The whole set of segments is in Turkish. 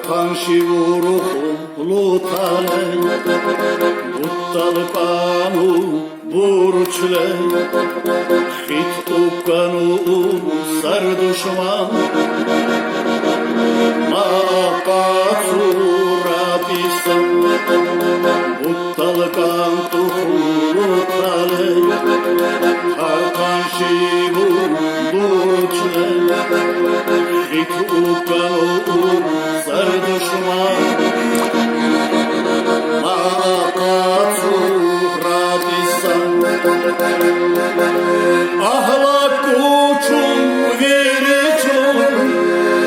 Tanşivuruhum lutale Uttalpanu burçle Hit ukanu sar düşman Maqatu rapisam Uttalkan tuhulutale Tanşivuruhum burçle Hit ukanu sar düşman Maqatu rapisam Ahlak uçun veriçun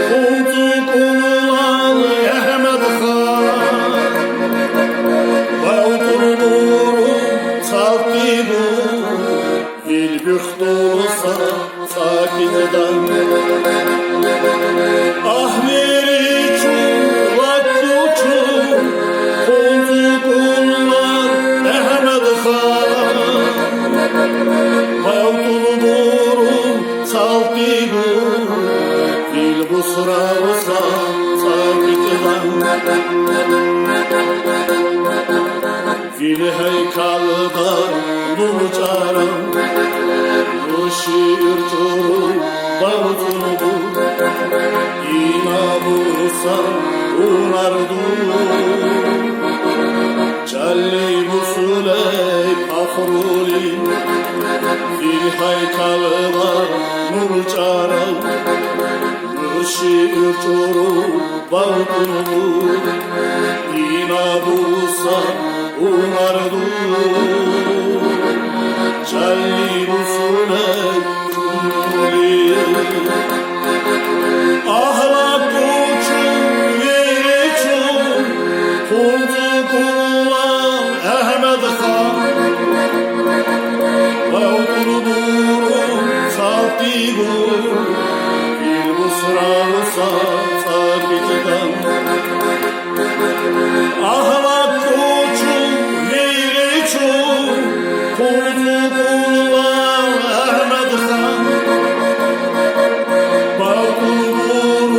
Kulduk unulan Ahmet Khan Bağdurdurum Salkibu Fil bühtulusa Sakiddan Ah veriçun Vaktuçun Kulduk unulan Ahmet Khan Bağdurdurum Salkibu Fil busrausa Sakiddan Fil heykalda Nurcaran Bu şiir çoru Bağdurdu İnabusa Unardu Çalli musuley Ahruli Fil heykalda Nurcaran Bu şiir çoru Bağdurdu İnabusa Unardu Çalli musuley